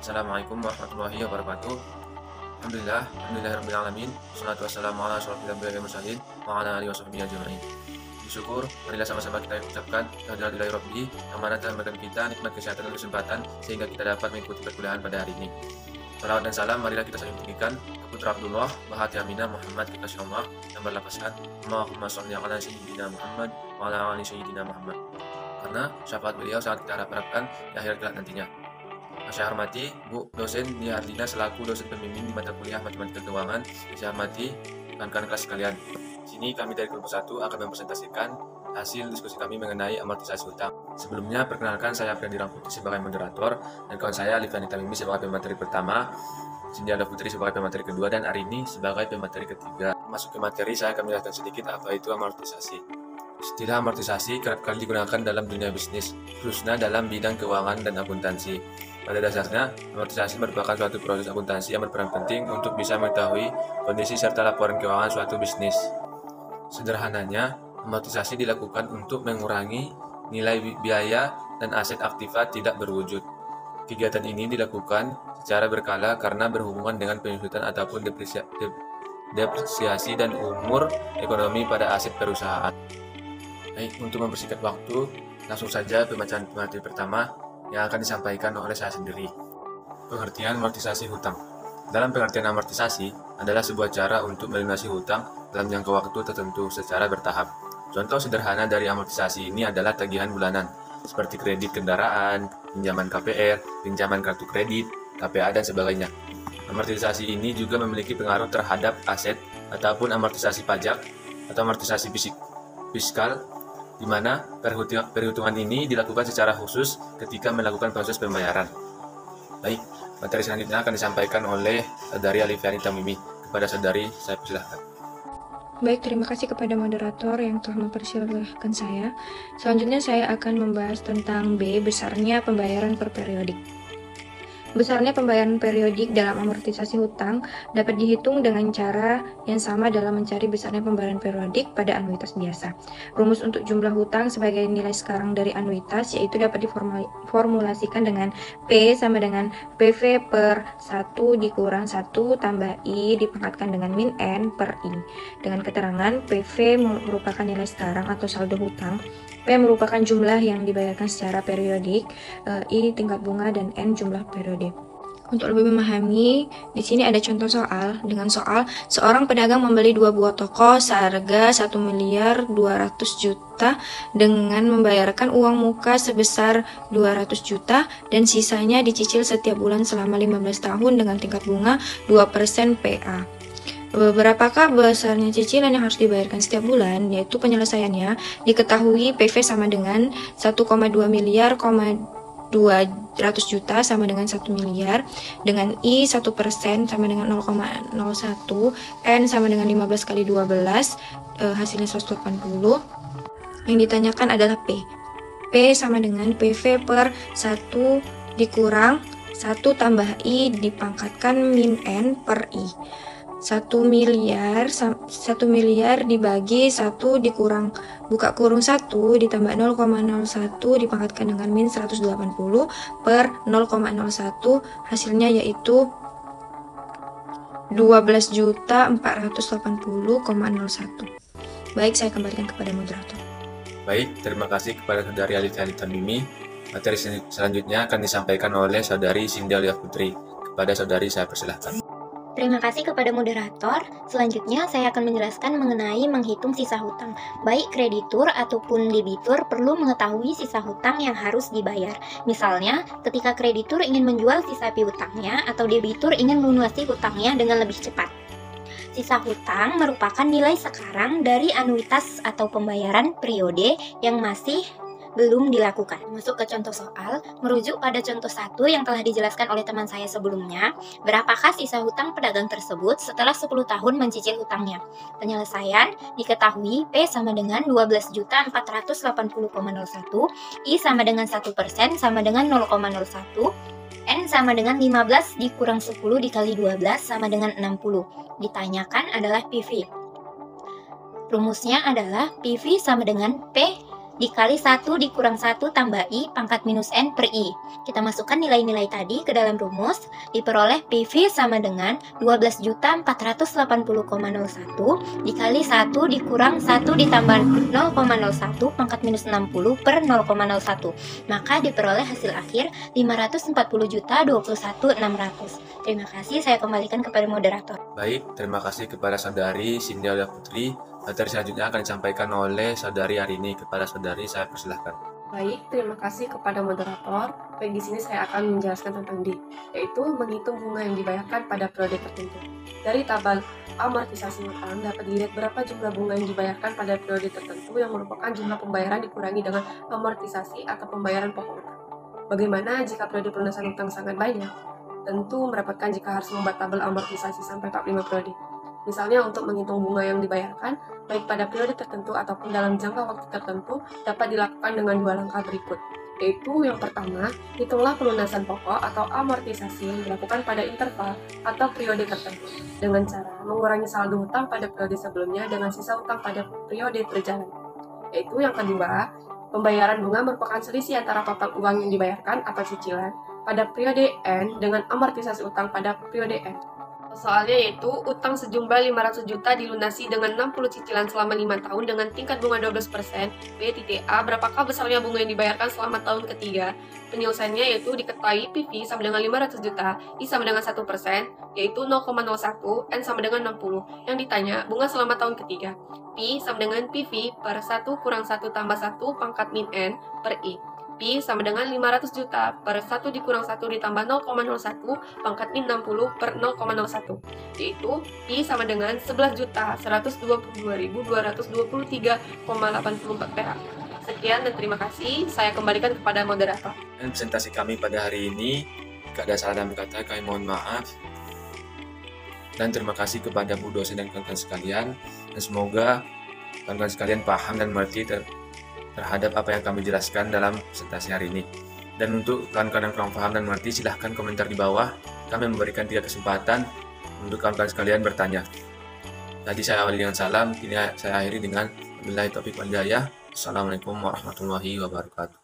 Assalamualaikum warahmatullahi wabarakatuh. Alhamdulillahirabbil alamin. Wassalatu wassalamu ala asyrofil anbiya'i wal mursalin wa ala alihi washabbihi ajmain. Bersyukur, marilah sama-sama kita ucapkan alhamdulillahi rabbi yang mana telah memberikan kita nikmat kesehatan dan kesempatan sehingga kita dapat mengikuti perkuliahan pada hari ini. Salawat dan salam marilah kita saling tinggikan ke putra Abdullah, Bahati Aminah Muhammad kekasih Allah yang berlafazkan Allahumma sholli ala sayyidina Muhammad wa ala ali sayyidina Muhammad. Karena syafaat beliau sangat kita harapkan di akhirat kelak nantinya. Saya hormati Bu dosen Nia Ardina selaku dosen pembimbing di mata kuliah Matematika Keuangan. Saya hormati rekan-rekan kelas sekalian. Di sini kami dari kelompok 1 akan mempresentasikan hasil diskusi kami mengenai amortisasi hutang. Sebelumnya perkenalkan, saya Friandi Rangkuti sebagai moderator dan kawan saya Liviani Tamimi sebagai pemateri pertama, Cindiala Putri sebagai pemateri kedua, dan Arini sebagai pemateri ketiga. Masuk ke materi, saya akan menjelaskan sedikit apa itu amortisasi. Istilah amortisasi kerap kali digunakan dalam dunia bisnis, khususnya dalam bidang keuangan dan akuntansi. Pada dasarnya, amortisasi merupakan suatu proses akuntansi yang berperan penting untuk bisa mengetahui kondisi serta laporan keuangan suatu bisnis. Sederhananya, amortisasi dilakukan untuk mengurangi nilai biaya dan aset aktiva tidak berwujud. Kegiatan ini dilakukan secara berkala karena berhubungan dengan penyusutan ataupun depresiasi dan umur ekonomi pada aset perusahaan. Baik, untuk mempersingkat waktu, langsung saja pembacaan materi pertama yang akan disampaikan oleh saya sendiri. Pengertian amortisasi hutang. Dalam pengertian amortisasi adalah sebuah cara untuk melunasi hutang dalam jangka waktu tertentu secara bertahap. Contoh sederhana dari amortisasi ini adalah tagihan bulanan, seperti kredit kendaraan, pinjaman KPR, pinjaman kartu kredit, KPA, dan sebagainya. Amortisasi ini juga memiliki pengaruh terhadap aset ataupun amortisasi pajak atau amortisasi fiskal, di mana perhitungan ini dilakukan secara khusus ketika melakukan proses pembayaran. Baik, materi selanjutnya akan disampaikan oleh Saudari Liviani Tamimi. Kepada Saudari, saya persilahkan. Baik, terima kasih kepada moderator yang telah mempersilahkan saya. Selanjutnya saya akan membahas tentang B, besarnya pembayaran per periodik. Besarnya pembayaran periodik dalam amortisasi hutang dapat dihitung dengan cara yang sama dalam mencari besarnya pembayaran periodik pada anuitas biasa. Rumus untuk jumlah hutang sebagai nilai sekarang dari anuitas yaitu dapat diformulasikan dengan P sama dengan PV per 1 dikurang 1 tambah I dipangkatkan dengan min N per I. Dengan keterangan PV merupakan nilai sekarang atau saldo hutang, P merupakan jumlah yang dibayarkan secara periodik, I tingkat bunga, dan N jumlah periode. Untuk lebih memahami, di sini ada contoh soal. Dengan soal, seorang pedagang membeli 2 buah toko seharga 1.200.000.000 dengan membayarkan uang muka sebesar 200 juta dan sisanya dicicil setiap bulan selama 15 tahun dengan tingkat bunga 2% PA. Berapakah besarnya cicilan yang harus dibayarkan setiap bulan? Yaitu penyelesaiannya diketahui PV sama dengan 1,2 miliar, 200 juta sama dengan 1 miliar, dengan I 1% sama dengan 0,01, N sama dengan 15 kali 12, hasilnya 180. Yang ditanyakan adalah P. P sama dengan PV per 1 dikurang 1 tambah I dipangkatkan min N per I. 1 miliar dibagi 1 dikurang buka kurung 1 ditambah 0,01 dipangkatkan dengan min 180 per 0,01, hasilnya yaitu 12.480,01. Baik, saya kembalikan kepada moderator. Baik, terima kasih kepada Saudari Liviani Tamimi. Materi selanjutnya akan disampaikan oleh Saudari Cindiala Putri. Kepada Saudari, saya persilahkan. Terima kasih kepada moderator. Selanjutnya saya akan menjelaskan mengenai menghitung sisa hutang. Baik kreditur ataupun debitur perlu mengetahui sisa hutang yang harus dibayar. Misalnya, ketika kreditur ingin menjual sisa piutangnya atau debitur ingin melunasi hutangnya dengan lebih cepat. Sisa hutang merupakan nilai sekarang dari anuitas atau pembayaran periode yang masih belum dilakukan. Masuk ke contoh soal, merujuk pada contoh 1 yang telah dijelaskan oleh teman saya sebelumnya, berapakah sisa hutang pedagang tersebut setelah 10 tahun mencicil hutangnya? Penyelesaian diketahui P sama dengan 12.480,01, I sama dengan 1% sama dengan 0,01, N sama dengan 15 dikurang 10 dikali 12 sama dengan 60. Ditanyakan adalah PV. Rumusnya adalah PV sama dengan P dikali 1 dikurang 1 tambah I pangkat minus N per I. Kita masukkan nilai-nilai tadi ke dalam rumus, diperoleh PV sama dengan 12.480,01 dikali 1 dikurang 1 ditambah 0,01 pangkat minus 60 per 0,01. Maka diperoleh hasil akhir 540.021.600. Terima kasih, saya kembalikan kepada moderator. Baik, terima kasih kepada Saudari Sindia Putri. Materi selanjutnya akan disampaikan oleh Saudari Arini. Kepada Saudari, saya persilahkan. Baik, terima kasih kepada moderator. Baik, di sini saya akan menjelaskan tentang D, yaitu menghitung bunga yang dibayarkan pada periode tertentu. Dari tabel amortisasi utang dapat dilihat berapa jumlah bunga yang dibayarkan pada periode tertentu yang merupakan jumlah pembayaran dikurangi dengan amortisasi atau pembayaran pokok utang. Bagaimana jika periode pelunasan utang sangat banyak? Tentu merepotkan jika harus membuat tabel amortisasi sampai 45 periode. Misalnya untuk menghitung bunga yang dibayarkan, baik pada periode tertentu ataupun dalam jangka waktu tertentu, dapat dilakukan dengan dua langkah berikut. Yaitu yang pertama, hitunglah pelunasan pokok atau amortisasi yang dilakukan pada interval atau periode tertentu, dengan cara mengurangi saldo hutang pada periode sebelumnya dengan sisa hutang pada periode berjalan. Yaitu yang kedua, pembayaran bunga merupakan selisih antara total uang yang dibayarkan atau cicilan pada periode N dengan amortisasi utang pada periode N. Soalnya yaitu utang sejumlah 500 juta dilunasi dengan 60 cicilan selama 5 tahun dengan tingkat bunga 12%. B.A. Berapakah besarnya bunga yang dibayarkan selama tahun ketiga? Penyelesaiannya yaitu diketahui PV sama dengan 500 juta, I sama dengan 1%, yaitu 0,01, N sama dengan 60. Yang ditanya, bunga selama tahun ketiga. P sama dengan PV per 1 kurang 1 tambah 1 pangkat min N per I. P sama dengan 500 juta per 1 dikurang 1 ditambah 0,01 pangkat min 60 per 0,01, yaitu P sama dengan 11.122.223,84 PA. Sekian dan terima kasih, saya kembalikan kepada moderator. Dan presentasi kami pada hari ini, jika ada salah dalam kata, kami mohon maaf. Dan terima kasih kepada Bu dosen dan kawan-kawan sekalian, dan semoga kawan-kawan sekalian paham dan mengerti terhadap apa yang kami jelaskan dalam presentasi hari ini. Dan untuk kawan-kawan yang kurang paham dan mengerti, silahkan komentar di bawah. Kami memberikan 3 kesempatan untuk kawan-kawan sekalian bertanya. Tadi saya awali dengan salam, kini saya akhiri dengan wabillahi taufiq wal hidayah. Assalamualaikum warahmatullahi wabarakatuh.